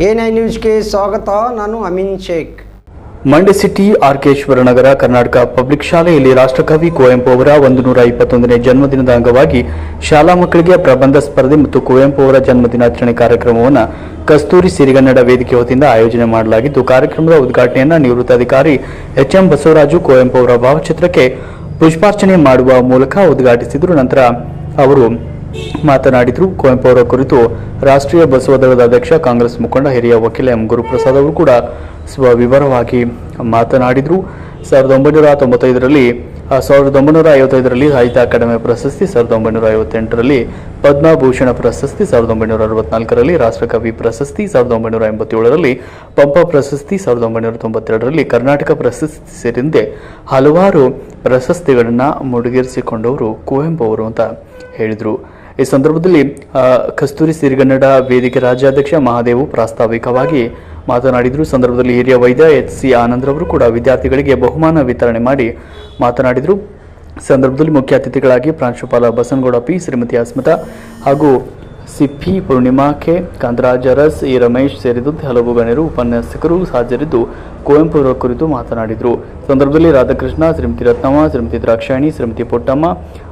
A9 ನ್ಯೂಸ್ಗೆ ಸ್ವಾಗತ. ನಾನು ಅಮೀನ್ ಶೇಖ್. ಮಂಡ್ಯ ಸಿಟಿ ಆರ್ಕೇಶ್ವರ ನಗರ ಕರ್ನಾಟಕ ಪಬ್ಲಿಕ್ ಶಾಲೆಯಲ್ಲಿ ರಾಷ್ಟ್ರಕವಿ ಕುವೆಂಪು ಅವರ 121ನೇ ಜನ್ಮದಿನದ ಅಂಗವಾಗಿ ಶಾಲಾ ಮಕ್ಕಳಿಗೆ ಪ್ರಬಂಧ ಸ್ಪರ್ಧೆ ಮತ್ತು ಕುವೆಂಪು ಅವರ ಜನ್ಮದಿನಾಚರಣೆ ಕಾರ್ಯಕ್ರಮವನ್ನು ಕಸ್ತೂರಿ ಸಿರಿಗನ್ನಡ ವೇದಿಕೆ ವತಿಯಿಂದ ಆಯೋಜನೆ ಮಾಡಲಾಗಿದ್ದು, ಕಾರ್ಯಕ್ರಮದ ಉದ್ಘಾಟನೆಯನ್ನು ನಿವೃತ್ತ ಅಧಿಕಾರಿ ಎಚ್ಎಂ ಬಸವರಾಜು ಕುವೆಂಪು ಅವರ ಭಾವಚಿತ್ರಕ್ಕೆ ಪುಷ್ಪಾರ್ಚನೆ ಮಾಡುವ ಮೂಲಕ ಉದ್ಘಾಟಿಸಿದರು. ನಂತರ ಅವರು ಮಾತನಾಡಿದರು. ಕುವೆಂಪು ಅವರ ಕುರಿತು ರಾಷ್ಟ್ರೀಯ ಬಸವ ದಳದ ಅಧ್ಯಕ್ಷ, ಕಾಂಗ್ರೆಸ್ ಮುಖಂಡ, ಹಿರಿಯ ವಕೀಲ ಎಂ ಗುರುಪ್ರಸಾದ್ ಅವರು ಕೂಡ ವಿವರವಾಗಿ ಮಾತನಾಡಿದರು. 1955ರಲ್ಲಿ ಸಾಹಿತ್ಯ ಅಕಾಡೆಮಿ ಪ್ರಶಸ್ತಿ, 1958ರಲ್ಲಿ ಪದ್ಮಭೂಷಣ ಪ್ರಶಸ್ತಿ, 1964ರಲ್ಲಿ ರಾಷ್ಟ್ರಕವಿ ಪ್ರಶಸ್ತಿ, 1987ರಲ್ಲಿ ಪಂಪ ಪ್ರಶಸ್ತಿ, 1992ರಲ್ಲಿ ಕರ್ನಾಟಕ ಪ್ರಶಸ್ತಿ ಸೇರಿದಂತೆ ಹಲವಾರು ಪ್ರಶಸ್ತಿಗಳನ್ನು ಮುಡಿಗೇರಿಸಿಕೊಂಡವರು ಕುವೆಂಪು ಅವರು ಅಂತ ಹೇಳಿದರು. ಈ ಸಂದರ್ಭದಲ್ಲಿ ಕಸ್ತೂರಿ ಸಿರಿಗನ್ನಡ ವೇದಿಕೆ ರಾಜ್ಯಾಧ್ಯಕ್ಷ ಮಹಾದೇವು ಪ್ರಾಸ್ತಾವಿಕವಾಗಿ ಮಾತನಾಡಿದರು. ಸಂದರ್ಭದಲ್ಲಿ ಹಿರಿಯ ವೈದ್ಯ HC ಆನಂದ್ರವರು ಕೂಡ ವಿದ್ಯಾರ್ಥಿಗಳಿಗೆ ಬಹುಮಾನ ವಿತರಣೆ ಮಾಡಿ ಮಾತನಾಡಿದರು. ಸಂದರ್ಭದಲ್ಲಿ ಮುಖ್ಯ ಅತಿಥಿಗಳಾಗಿ ಪ್ರಾಂಶುಪಾಲ ಬಸನಗೌಡ P, ಶ್ರೀಮತಿ ಅಸ್ಮಿತಾ ಹಾಗೂ CP Purnima K, Kantharaj Aras, E Ramesh ಸೇರಿದಂತೆ ಹಲವು ಗಣ್ಯರು ಉಪನ್ಯಾಸಕರು ಹಾಜರಿದ್ದು ಕುವೆಂಪು ಅವರ ಕುರಿತು ಮಾತನಾಡಿದರು. ಸಂದರ್ಭದಲ್ಲಿ ರಾಧಾಕೃಷ್ಣ, ಶ್ರೀಮತಿ ರತ್ನಮ್ಮ, ಶ್ರೀಮತಿ ದ್ರಾಕ್ಷಾಯಣಿ, ಶ್ರೀಮತಿ ಪುಟ್ಟಮ್ಮ,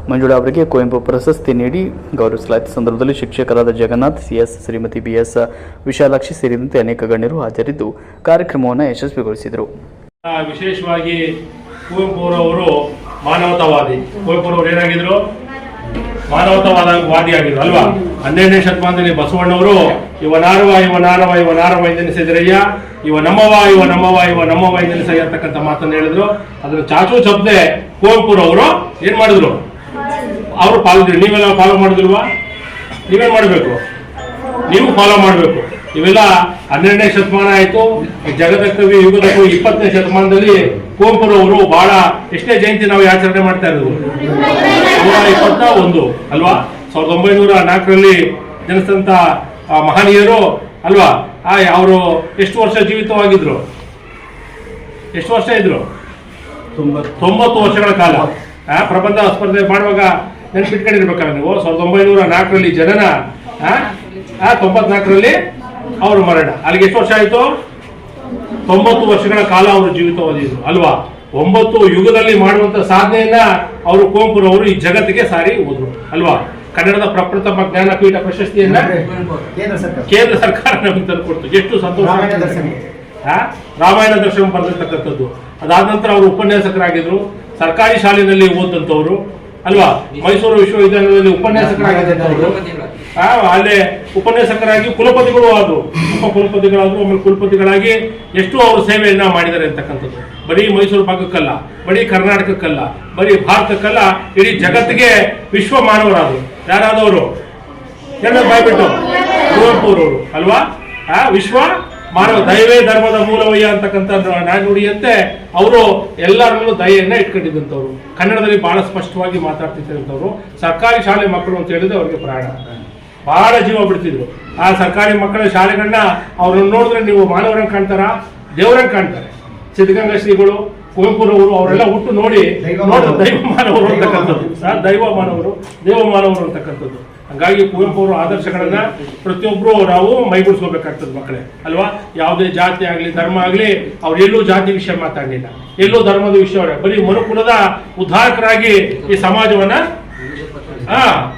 ಮಂಜುಳಾ ಅವರಿಗೆ ಕುವೆಂಪು ಪ್ರಶಸ್ತಿ ನೀಡಿ ಗೌರವಿಸಲಾಯಿತು. ಸಂದರ್ಭದಲ್ಲಿ ಶಿಕ್ಷಕರಾದ ಜಗನ್ನಾಥ್ CS, ಶ್ರೀಮತಿ BS ವಿಶಾಲಾಕ್ಷಿ ಸೇರಿದಂತೆ ಅನೇಕ ಗಣ್ಯರು ಹಾಜರಿದ್ದು ಕಾರ್ಯಕ್ರಮವನ್ನು ಯಶಸ್ವಿಗೊಳಿಸಿದರು. ವಿಶೇಷವಾಗಿ ಕುವೆಂಪು ಅವರು ಮಾನವತಾವಾದಿ. ಕುವೆಂಪು ಅವರು ಏನಾಗಿದ್ರು? ಮಾನವತಾವಾದಿಯಾಗಿದ್ರು ಅಲ್ವಾ? 12ನೇ ಶತಮಾನದಲ್ಲಿ ಬಸವಣ್ಣವರು ಇವನಾರವ ಎಂದೆನಿಸಿದ್ರಯ್ಯ, ಇವ ನಮ್ಮವ ಎಂದೆನಿಸಯ್ಯ ಅಂತಕ್ಕಂಥ ಮಾತನ್ನು ಹೇಳಿದ್ರು. ಅದರ ಚಾಚು ಚಪ್ಪದೆ ಕುವೆಂಪುರವರು ಏನ್ ಮಾಡಿದ್ರು? ಅವರು ಪಾಲಿದ್ರು. ನೀವೆಲ್ಲ ಫಾಲೋ ಮಾಡಿದ್ಲ್ವಾ? ನೀವೇನ್ ಮಾಡಬೇಕು? ನೀವು ಫಾಲೋ ಮಾಡಬೇಕು. ಇವೆಲ್ಲ 12ನೇ ಶತಮಾನ ಆಯ್ತು. ಜಗದ ಕವಿ, ಯುಗದ ಕವಿ 20ನೇ ಶತಮಾನದಲ್ಲಿ ಕುವೆಂಪುರವರು ಬಹಳ ಎಷ್ಟೇ ಜಯಂತಿ ನಾವು ಆಚರಣೆ ಮಾಡ್ತಾ ಇರೋದು? 121 ಅಲ್ವಾ? 1904ರಲ್ಲಿ ಜನಿಸಿದಂತ ಮಹನೀಯರು ಅಲ್ವಾ? ಅವರು ಎಷ್ಟು ವರ್ಷ ಜೀವಿತವಾಗಿದ್ರು? ಎಷ್ಟು ವರ್ಷ ಇದ್ರು? 90 ವರ್ಷಗಳ ಕಾಲ. ಪ್ರಬಂಧ ಸ್ಪರ್ಧೆ ಮಾಡುವಾಗ ನೆನ್ಪಿಟ್ಕೊಂಡಿರ್ಬೇಕಲ್ಲ ನೀವು. 1904ರಲ್ಲಿ ಜನನ, 94ರಲ್ಲಿ ಅವರು ಮರಣ. ಅಲ್ಲಿಗೆ ಎಷ್ಟು ವರ್ಷ ಆಯ್ತು? 90 ವರ್ಷಗಳ ಕಾಲ ಅವರು ಜೀವಿತವಾಗಿದ್ರು ಅಲ್ವಾ? 9 ಯುಗದಲ್ಲಿ ಮಾಡುವಂತ ಸಾಧನೆಯನ್ನ ಅವರು ಕುವೆಂಪುರವರು ಈ ಜಗತ್ತಿಗೆ ಸಾರಿ ಹೋದ್ರು ಅಲ್ವಾ? ಕನ್ನಡದ ಪ್ರಪ್ರಥಮ ಜ್ಞಾನಪೀಠ ಪ್ರಶಸ್ತಿಯನ್ನ ಕೇಂದ್ರ ಸರ್ಕಾರ ನಮಗೆ ತಂದುಕೊಡ್ತು. ಎಷ್ಟು ಸಂತೋಷ! ರಾಮಾಯಣ ದರ್ಶನ ಬರೆದಿರ್ತಕ್ಕಂಥದ್ದು. ಅದಾದ ನಂತರ ಅವರು ಉಪನ್ಯಾಸಕರಾಗಿದ್ರು. ಸರ್ಕಾರಿ ಶಾಲೆಯಲ್ಲಿ ಓದಂತವ್ರು ಅಲ್ವಾ? ಮೈಸೂರು ವಿಶ್ವವಿದ್ಯಾಲಯದಲ್ಲಿ ಉಪನ್ಯಾಸಕರಾಗಿದ್ದಂಥವ್ರು. ಅಲ್ಲೇ ಉಪನ್ಯಾಸಕರಾಗಿ ಕುಲಪತಿಗಳು ಆದ್ರು, ಉಪಕುಲಪತಿಗಳಾದ್ರು, ಆಮೇಲೆ ಕುಲಪತಿಗಳಾಗಿ ಎಷ್ಟು ಅವರು ಸೇವೆಯನ್ನ ಮಾಡಿದ್ದಾರೆ ಅಂತಕ್ಕಂಥದ್ದು. ಬರೀ ಮೈಸೂರು ಭಾಗಕ್ಕಲ್ಲ, ಬರೀ ಕರ್ನಾಟಕಕ್ಕಲ್ಲ, ಬರೀ ಭಾರತಕ್ಕಲ್ಲ, ಇಡೀ ಜಗತ್ತಿಗೆ ವಿಶ್ವ ಮಾನವರಾದ್ರು. ಯಾರಾದವರು? ಎಲ್ಲ ಬಾಯ್ಬಿಟ್ಟು ಕುವೆಂಪು ಅವರು ಅಲ್ವಾ? ವಿಶ್ವ ಮಾನವ, ದಯವೇ ಧರ್ಮದ ಮೂಲವಯ್ಯ ಅಂತಕ್ಕಂಥ ನಾನುಡಿಯಂತೆ ಅವರು ಎಲ್ಲರಲ್ಲೂ ದಯೆಯನ್ನ ಇಟ್ಕೊಂಡಿದ್ದಂಥವ್ರು. ಕನ್ನಡದಲ್ಲಿ ಬಹಳ ಸ್ಪಷ್ಟವಾಗಿ ಮಾತಾಡ್ತಿದ್ದಂಥವ್ರು. ಸರ್ಕಾರಿ ಶಾಲೆ ಮಕ್ಕಳು ಅಂತ ಹೇಳಿದ್ರೆ ಅವ್ರಿಗೆ ಪ್ರಾಣ, ಬಹಳ ಜೀವ ಬಿಡ್ತಿದ್ರು. ಆ ಸರ್ಕಾರಿ ಮಕ್ಕಳ ಶಾಲೆಗಳನ್ನ ಅವ್ರನ್ನ ನೋಡಿದ್ರೆ ನೀವು ಮಾನವರಂಗ್ ಕಾಣ್ತಾರ? ದೇವರಂಗ್ ಕಾಣ್ತಾರೆ. ಸಿದ್ಧಗಂಗಾ ಶ್ರೀಗಳು, ಕುವೆಂಪುರವರು ಅವರೆಲ್ಲ ಹುಟ್ಟು ನೋಡಿ ದೈವ ಮಾನವರು ಅಂತಕ್ಕಂಥದ್ದು. ದೈವ ಮಾನವರು, ದೇವ ಮಾನವರು ಅಂತಕ್ಕಂಥದ್ದು. ಹಾಗಾಗಿ ಕುವೆಂಪು ಅವರ ಆದರ್ಶಗಳನ್ನ ಪ್ರತಿಯೊಬ್ರು ನಾವು ಮೈಗೂಡಿಸ್ಕೋಬೇಕಾಗ್ತದೆ ಮಕ್ಕಳೇ ಅಲ್ವಾ? ಯಾವುದೇ ಜಾತಿ ಆಗ್ಲಿ, ಧರ್ಮ ಆಗ್ಲಿ, ಅವ್ರು ಎಲ್ಲೂ ಜಾತಿ ವಿಷಯ ಮಾತಾಡಲಿಲ್ಲ, ಎಲ್ಲೂ ಧರ್ಮದ ವಿಷಯ. ಬರೀ ಮನುಕುಲದ ಉದ್ಧಾರಕರಾಗಿ ಈ ಸಮಾಜವನ್ನ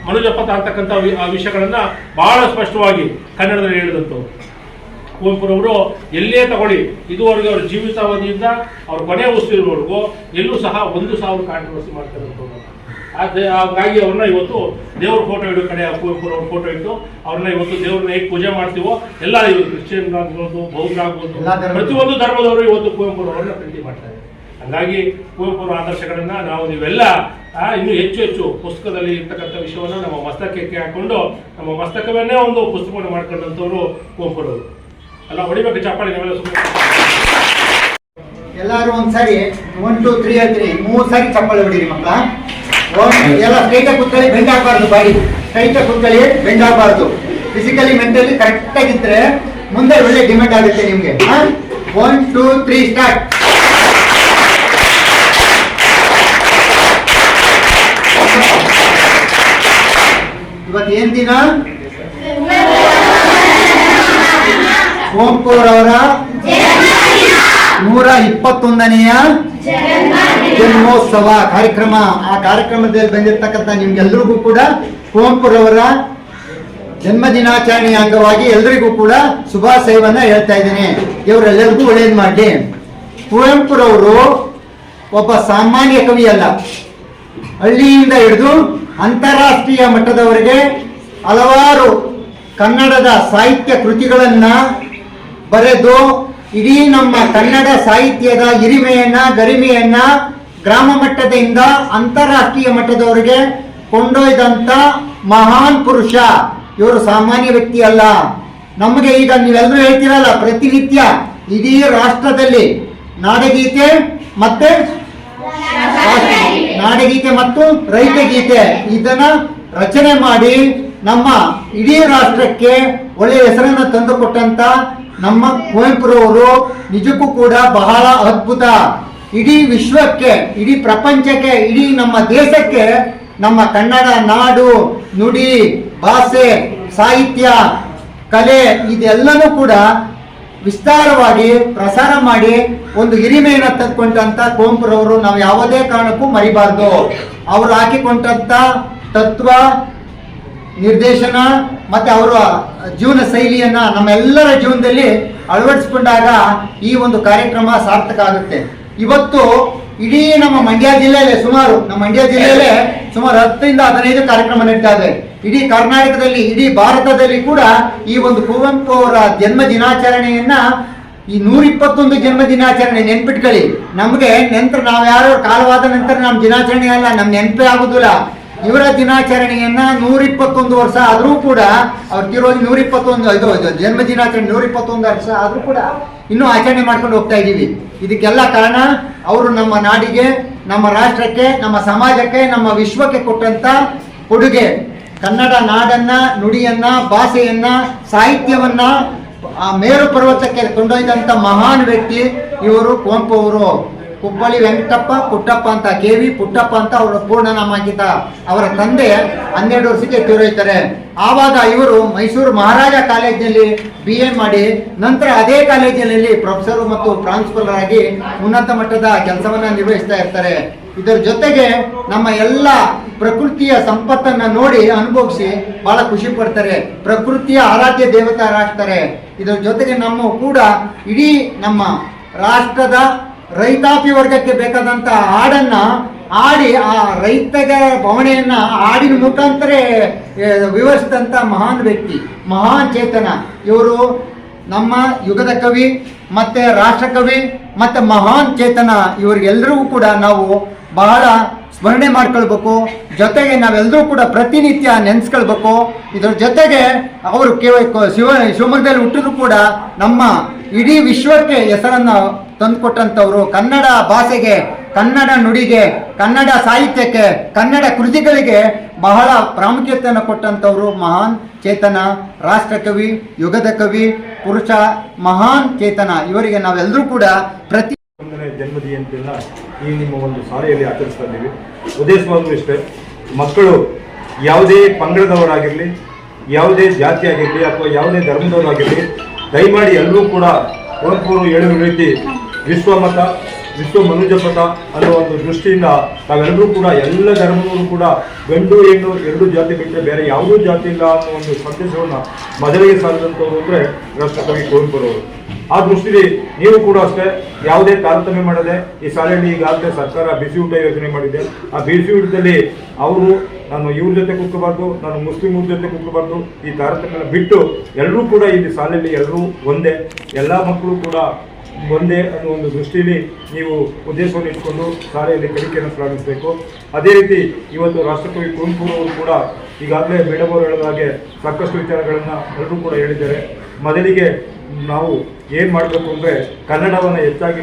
ಮನುಜಪಥ ಅಂತಕ್ಕಂಥ ವಿಷಯಗಳನ್ನ ಬಹಳ ಸ್ಪಷ್ಟವಾಗಿ ಕನ್ನಡದಲ್ಲಿ ಹೇಳಿದಂಥವ್ರು. ಕುವೆಂಪುರವರು ಎಲ್ಲೇ ತಗೊಳ್ಳಿ, ಇದುವರೆಗೂ ಅವ್ರ ಜೀವಿತಾವಧಿಯಿಂದ ಅವ್ರ ಕೊನೆ ಉಸಿರಿನವರೆಗೂ ಎಲ್ಲೂ ಸಹ 1000 ಕಾಂಟ್ರವರ್ಸಿ ಮಾಡ್ತಿರೋದು. ಹಾಗಾಗಿ ಅವ್ರನ್ನ ಇವತ್ತು ದೇವ್ರ ಫೋಟೋ ಇಡೋ ಕಡೆ ಕುವೆಂಪುರವ್ರ ಫೋಟೋ ಇಟ್ಟು ಅವ್ರನ್ನ ಇವತ್ತು ದೇವ್ರನ್ನ ಹೇಗೆ ಪೂಜೆ ಮಾಡ್ತೀವೋ ಎಲ್ಲ ಕ್ರಿಶ್ಚಿಯನ್ ಆಗ್ಬೋದು, ಬೌದ್ಧ ಆಗ್ಬೋದು, ಪ್ರತಿಯೊಂದು ಧರ್ಮದವರು ಇವತ್ತು ಕುವೆಂಪುರವ್ರನ್ನ ಪ್ರೀತಿ ಮಾಡ್ತಾರೆ. ಹಾಗಾಗಿ ಕುವೆಂಪುರ ಆದರ್ಶಗಳನ್ನ ನಾವು ನೀವೆಲ್ಲ ಇನ್ನು ಹೆಚ್ಚು ಪುಸ್ತಕದಲ್ಲಿ ಇರ್ತಕ್ಕಂಥ ವಿಷಯವನ್ನ ನಮ್ಮ ಮಸ್ತಕಕ್ಕೆ ಹಾಕೊಂಡು ನಮ್ಮ ಮಸ್ತಕವನ್ನೇ ಒಂದು ಪುಸ್ತಕವನ್ನು ಮಾಡ್ಕೊಂಡಂಥವ್ರು ಕುವೆಂಪುರವರು ಅಲ್ಲ. ಹೊಡಿಬೇಕು ಚಪ್ಪಾಳಿ ನೀವೆಲ್ಲ. ಎಲ್ಲಾರು ಒಂದ್ಸರಿ 1 2 3 ಹೇಳ್ತೀನಿ, 3 ಸಾರಿ ಚಪ್ಪಾಳೆ ಹೊಡಿರಿ ಮಕ್ಕಳ. ಎಲ್ಲ ಸ್ಟ್ರೈಟ್ ಆಗಿ ಕೂತ್ಕೊಳ್ಳಿ, ಬೆಂಡ್ ಆಗಬಾರ್ದು. ಬಾಡಿ ಸ್ಟ್ರೈಟ್ ಆಗಿ ಕೂತ್ಕೊಳ್ಳಿ, ಬೆಂಡ್ ಆಗಬಾರ್ದು. ಫಿಸಿಕಲಿ ಮೆಂಟಲಿ ಕರೆಕ್ಟ್ ಆಗಿದ್ರೆ ಮುಂದೆ ಒಳ್ಳೆ ಡಿಮ್ಯಾಂಡ್ ಆಗುತ್ತೆ ನಿಮ್ಗೆ. 1 2 3 ಸ್ಟಾರ್ಟ್. ಇವತ್ತು ಏನ್ ದಿನ? ಕುವೆಂಪುರವರ 121ನೆಯ ಜನ್ಮೋತ್ಸವ ಕಾರ್ಯಕ್ರಮ. ಆ ಕಾರ್ಯಕ್ರಮದಲ್ಲಿ ಬಂದಿರತಕ್ಕಂಥ ನಿಮ್ಗೆಲ್ರಿಗೂ ಕೂಡ ಕುವೆಂಪುರವರ ಜನ್ಮ ದಿನಾಚರಣೆಯ ಅಂಗವಾಗಿ ಎಲ್ರಿಗೂ ಕೂಡ ಶುಭಾಶಯವನ್ನ ಹೇಳ್ತಾ ಇದ್ದೀನಿ. ಇವರೆಲ್ಲರಿಗೂ ಒಳ್ಳೇದು ಮಾಡಲಿ. ಕುವೆಂಪುರವರು ಒಬ್ಬ ಸಾಮಾನ್ಯ ಕವಿ ಅಲ್ಲ. ಹಳ್ಳಿಯಿಂದ ಹಿಡಿದು ಅಂತಾರಾಷ್ಟ್ರೀಯ ಮಟ್ಟದವರೆಗೆ ಹಲವಾರು ಕನ್ನಡದ ಸಾಹಿತ್ಯ ಕೃತಿಗಳನ್ನ ಬರೆದು ಇಡೀ ನಮ್ಮ ಕನ್ನಡ ಸಾಹಿತ್ಯದ ಹಿರಿಮೆಯನ್ನ ಗರಿಮೆಯನ್ನ ಗ್ರಾಮ ಮಟ್ಟದಿಂದ ಅಂತಾರಾಷ್ಟ್ರೀಯ ಮಟ್ಟದವರೆಗೆ ಕೊಂಡೊಯ್ದಂತ ಮಹಾನ್ ಪುರುಷ. ಇವರು ಸಾಮಾನ್ಯ ವ್ಯಕ್ತಿ ಅಲ್ಲ. ನಮಗೆ ಈಗ ನೀವೆಲ್ಲರೂ ಹೇಳ್ತಿರಲ್ಲ, ಪ್ರತಿನಿತ್ಯ ಇಡೀ ರಾಷ್ಟ್ರದಲ್ಲಿ ನಾಡಗೀತೆ ಮತ್ತೆ ಮತ್ತು ರೈತಗೀತೆ ಇದನ್ನ ರಚನೆ ಮಾಡಿ ನಮ್ಮ ಇಡೀ ರಾಷ್ಟ್ರಕ್ಕೆ ಒಳ್ಳೆಯ ಹೆಸರನ್ನು ತಂದುಕೊಟ್ಟಂತ ನಮ್ಮ ಕುವೆಂಪುರವರು ನಿಜಕ್ಕೂ ಕೂಡ ಬಹಳ ಅದ್ಭುತ. ಇಡೀ ವಿಶ್ವಕ್ಕೆ, ಇಡೀ ಪ್ರಪಂಚಕ್ಕೆ, ಇಡೀ ನಮ್ಮ ದೇಶಕ್ಕೆ ನಮ್ಮ ಕನ್ನಡ ನಾಡು, ನುಡಿ, ಭಾಷೆ, ಸಾಹಿತ್ಯ, ಕಲೆ ಇದೆಲ್ಲನೂ ಕೂಡ ವಿಸ್ತಾರವಾಗಿ ಪ್ರಸಾರ ಮಾಡಿ ಒಂದು ಹಿರಿಮೆಯನ್ನು ತಂದುಕೊಂಡಂತ ಕುವೆಂಪುರವರು ನಾವು ಯಾವುದೇ ಕಾರಣಕ್ಕೂ ಮರಿಬಾರ್ದು. ಅವರು ಹಾಕಿಕೊಂಡಂತ ತತ್ವ ನಿರ್ದೇಶನ ಮತ್ತೆ ಅವರ ಜೀವನ ಶೈಲಿಯನ್ನ ನಮ್ಮೆಲ್ಲರ ಜೀವನದಲ್ಲಿ ಅಳವಡಿಸಿಕೊಂಡಾಗ ಈ ಒಂದು ಕಾರ್ಯಕ್ರಮ ಸಾರ್ಥಕ ಆಗುತ್ತೆ. ಇವತ್ತು ಇಡೀ ನಮ್ಮ ಮಂಡ್ಯ ಜಿಲ್ಲೆಯಲ್ಲೇ ಸುಮಾರು 10 ರಿಂದ 15 ಕಾರ್ಯಕ್ರಮ ನಡೀತಾ ಇದೆ. ಇಡೀ ಕರ್ನಾಟಕದಲ್ಲಿ, ಇಡೀ ಭಾರತದಲ್ಲಿ ಕೂಡ ಈ ಒಂದು ಕುವೆಂಪು ಅವರ ಜನ್ಮ ದಿನಾಚರಣೆಯನ್ನ, ಈ 121 ಜನ್ಮ ದಿನಾಚರಣೆ ನೆನ್ಪಿಟ್ಕೊಳ್ಳಿ. ನಮಗೆ ನಂತರ ನಾವು ಯಾರು ಕಾಲವಾದ ನಂತರ ನಮ್ಮ ದಿನಾಚರಣೆ ಅಲ್ಲ, ನಮ್ ನೆನಪೇ ಆಗುದಿಲ್ಲ. ಇವರ ದಿನಾಚರಣೆಯನ್ನ 121 ವರ್ಷ ಆದ್ರೂ ಕೂಡ, ಅವ್ರು ತಿರೋಗಿ 121 ಜನ್ಮ ದಿನಾಚರಣೆ 121 ವರ್ಷ ಆದ್ರೂ ಕೂಡ ಇನ್ನೂ ಆಚರಣೆ ಮಾಡ್ಕೊಂಡು ಹೋಗ್ತಾ ಇದ್ದೀವಿ. ಇದಕ್ಕೆಲ್ಲ ಕಾರಣ ಅವರು ನಮ್ಮ ನಾಡಿಗೆ, ನಮ್ಮ ರಾಷ್ಟ್ರಕ್ಕೆ, ನಮ್ಮ ಸಮಾಜಕ್ಕೆ, ನಮ್ಮ ವಿಶ್ವಕ್ಕೆ ಕೊಟ್ಟಂತ ಕೊಡುಗೆ. ಕನ್ನಡ ನಾಡನ್ನ, ನುಡಿಯನ್ನ, ಭಾಷೆಯನ್ನ, ಸಾಹಿತ್ಯವನ್ನ ಆ ಮೇರು ಪರ್ವತಕ್ಕೆ ಕೊಂಡೊಯ್ದಂತ ಮಹಾನ್ ವ್ಯಕ್ತಿ ಇವರು ಕುವೆಂಪು ಅವರು. ಕುಪ್ಪಳಿ ವೆಂಕಟಪ್ಪ ಪುಟ್ಟಪ್ಪ ಅಂತ, KV ಪುಟ್ಟಪ್ಪ ಅಂತ ಅವರ ಪೂರ್ಣನಾಮ ಆಗಿದ್ದ. ಅವರ ತಂದೆ 12 ವರ್ಷಕ್ಕೆ ತೀರೋಯ್ತಾರೆ. ಆವಾಗ ಇವರು ಮೈಸೂರು ಮಹಾರಾಜ ಕಾಲೇಜಿನಲ್ಲಿ BA ಮಾಡಿ ನಂತರ ಅದೇ ಕಾಲೇಜಿನಲ್ಲಿ ಪ್ರೊಫೆಸರ್ ಮತ್ತು ಪ್ರಾಂಶುಪಾಲರ್ ಆಗಿ ಉನ್ನತ ಮಟ್ಟದ ಕೆಲಸವನ್ನ ನಿರ್ವಹಿಸ್ತಾ ಇರ್ತಾರೆ. ಇದರ ಜೊತೆಗೆ ನಮ್ಮ ಎಲ್ಲ ಪ್ರಕೃತಿಯ ಸಂಪತ್ತನ್ನ ನೋಡಿ ಅನುಭವಿಸಿ ಬಹಳ ಖುಷಿ ಪಡ್ತಾರೆ. ಪ್ರಕೃತಿಯ ಆರಾಧ್ಯ ದೇವತಾರಾಗ್ತಾರೆ. ಇದರ ಜೊತೆಗೆ ನಮ್ಮ ಕೂಡ ಇಡೀ ನಮ್ಮ ರಾಷ್ಟ್ರದ ರೈತಾಪಿ ವರ್ಗಕ್ಕೆ ಬೇಕಾದಂತ ಹಾಡನ್ನ ಹಾಡಿ ಆ ರೈತಗ ಭಾವನೆಯನ್ನ ಹಾಡಿನ ಮುಖಾಂತರ ವಿವರಿಸಿದಂತ ಮಹಾನ್ ವ್ಯಕ್ತಿ, ಮಹಾನ್ ಚೇತನ ಇವರು. ನಮ್ಮ ಯುಗದ ಕವಿ ಮತ್ತೆ ರಾಷ್ಟ್ರಕವಿ ಮತ್ತೆ ಮಹಾನ್ ಚೇತನ. ಇವರಿಗೆಲ್ಲರಿಗೂ ಕೂಡ ನಾವು ಬಹಳ ಸ್ಮರಣೆ ಮಾಡ್ಕೊಳ್ಬೇಕು. ಜೊತೆಗೆ ನಾವೆಲ್ಲರೂ ಕೂಡ ಪ್ರತಿನಿತ್ಯ ನೆನೆಸ್ಕೊಳ್ಬೇಕು. ಇದರ ಜೊತೆಗೆ ಅವರು ಶಿವಮೊಗ್ಗದಲ್ಲಿ ಹುಟ್ಟಿದ್ರು ಕೂಡ ನಮ್ಮ ಇಡೀ ವಿಶ್ವಕ್ಕೆ ಹೆಸರನ್ನ ತಂದುಕೊಟ್ಟಂಥವ್ರು. ಕನ್ನಡ ಭಾಷೆಗೆ, ಕನ್ನಡ ನುಡಿಗೆ, ಕನ್ನಡ ಸಾಹಿತ್ಯಕ್ಕೆ, ಕನ್ನಡ ಕೃತಿಗಳಿಗೆ ಬಹಳ ಪ್ರಾಮುಖ್ಯತೆಯನ್ನು ಕೊಟ್ಟಂಥವ್ರು ಮಹಾನ್ ಚೇತನ, ರಾಷ್ಟ್ರಕವಿ, ಯುಗದ ಕವಿ, ಪುರುಷ, ಮಹಾನ್ ಚೇತನ. ಇವರಿಗೆ ನಾವೆಲ್ಲರೂ ಕೂಡ ಪ್ರತಿ ಜನ್ಮ ಜಯಂತಿಯನ್ನ ಈ ನಿಮ್ಮ ಒಂದು ಶಾಲೆಯಲ್ಲಿ ಆಚರಿಸ್ತಾ ಇದ್ದೀವಿ. ಉದ್ದೇಶವಾಗೂ ಇಷ್ಟೇ, ಮಕ್ಕಳು ಯಾವುದೇ ಪಂಗಡದವರಾಗಿರಲಿ, ಯಾವುದೇ ಜಾತಿ ಆಗಿರಲಿ ಅಥವಾ ಯಾವುದೇ ಧರ್ಮದವರಾಗಿರಲಿ, ದಯಮಾಡಿ ಎಲ್ಲರೂ ಕೂಡ ಕುವೆಂಪು ಹೇಳುವ ರೀತಿ ವಿಶ್ವಮತ, ವಿಶ್ವ ಮನುಜಪಥ ಅನ್ನೋ ಒಂದು ದೃಷ್ಟಿಯಿಂದ ನಾವೆಲ್ಲರೂ ಕೂಡ ಎಲ್ಲ ಧರ್ಮದವರು ಕೂಡ ಗಂಡು ಹೆಣ್ಣು ಎರಡು ಜಾತಿ ಬಿಟ್ಟರೆ ಬೇರೆ ಯಾವುದೂ ಜಾತಿ ಇಲ್ಲ ಅನ್ನೋ ಒಂದು ಸಂದೇಶವನ್ನು ಮೊದಲಿಗೆ ಸಾರಿದಂಥವ್ರು ಅಂದರೆ ರಾಷ್ಟ್ರಕವಿ ಕುವೆಂಪುರವರು. ಆ ದೃಷ್ಟಿಯಲ್ಲಿ ನೀವು ಕೂಡ ಅಷ್ಟೇ ಯಾವುದೇ ತಾರತಮ್ಯ ಮಾಡದೆ ಈ ಶಾಲೆಯಲ್ಲಿ ಈಗಾಗಲೇ ಸರ್ಕಾರ ಬಿಸಿ ಊಟ ಯೋಜನೆ ಮಾಡಿದೆ. ಆ ಬಿಸಿ ಊಟದಲ್ಲಿ ಅವರು ನಾನು ಇವ್ರ ಜೊತೆ ಕೂತ್ಕೋಬಾರ್ದು, ನಾನು ಮುಸ್ಲಿಮ್ರ ಜೊತೆ ಕೂತ್ಕೋಬಾರ್ದು, ಈ ತಾರತಮ್ಯ ಬಿಟ್ಟು ಎಲ್ಲರೂ ಕೂಡ ಇಲ್ಲಿ ಶಾಲೆಯಲ್ಲಿ ಎಲ್ಲರೂ ಒಂದೇ, ಎಲ್ಲ ಮಕ್ಕಳು ಕೂಡ ಒಂದೇ ಅನ್ನೋ ಒಂದು ದೃಷ್ಟಿಯಲ್ಲಿ ನೀವು ಉದ್ದೇಶವನ್ನು ಇಟ್ಕೊಂಡು ಶಾಲೆಯಲ್ಲಿ ಕಲಿಕೆಯನ್ನು ಪ್ರಾರಂಭಿಸಬೇಕು. ಅದೇ ರೀತಿ ಇವತ್ತು ರಾಷ್ಟ್ರಕವಿ ಕುವೆಂಪು ಅವರು ಕೂಡ ಈಗಾಗಲೇ ಮೇಡಮ್ ಅವರು ಹೇಳಿದ ಹಾಗೆ ಸಾಕಷ್ಟು ವಿಚಾರಗಳನ್ನು ಎಲ್ಲರೂ ಕೂಡ ಹೇಳಿದ್ದಾರೆ. ಮೊದಲಿಗೆ ನಾವು ಏನು ಮಾಡಬೇಕು ಅಂದರೆ ಕನ್ನಡವನ್ನು ಹೆಚ್ಚಾಗಿ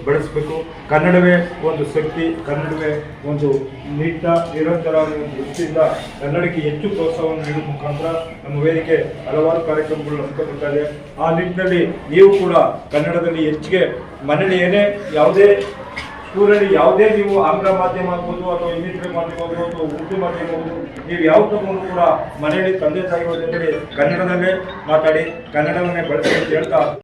ಬೆಳೆಸಬೇಕು. ಕನ್ನಡವೇ ಒಂದು ಶಕ್ತಿ, ಕನ್ನಡವೇ ಒಂದು ನಿರಂತರ ಒಂದು ದೃಷ್ಟಿಯಿಂದ ಕನ್ನಡಕ್ಕೆ ಹೆಚ್ಚು ಪ್ರೋತ್ಸಾಹವನ್ನು ನೀಡುವ ಮುಖಾಂತರ ನಮ್ಮ ವೇದಿಕೆ ಹಲವಾರು ಕಾರ್ಯಕ್ರಮಗಳು ಹಮ್ಮಿಕೊಳ್ತಾ ಇದೆ. ಆ ನಿಟ್ಟಿನಲ್ಲಿ ನೀವು ಕೂಡ ಕನ್ನಡದಲ್ಲಿ ಹೆಚ್ಚಿಗೆ ಮನೇಲಿ ಏನೇ ಯಾವುದೇ ಸ್ಕೂಲಲ್ಲಿ ಯಾವುದೇ ನೀವು ಆಂಗ್ಲ ಮಾಧ್ಯಮ ಆಗ್ಬೋದು ಅಥವಾ ಇಂಗ್ಲಿಷ್ ಮಾಧ್ಯಮ ಆಗ್ಬೋದು ಅಥವಾ ಉರ್ದು ಮಾಧ್ಯಮ ಆಗ್ಬೋದು, ನೀವು ಯಾವ ತಗೊಂಡು ಕೂಡ ಮನೆಯಲ್ಲಿ ತಂದೆ ತಾಯಿ ಜೊತೆ ಕನ್ನಡದಲ್ಲೇ ಮಾತಾಡಿ, ಕನ್ನಡವನ್ನೇ ಬಳಸಿ ಅಂತ ಹೇಳ್ತಾ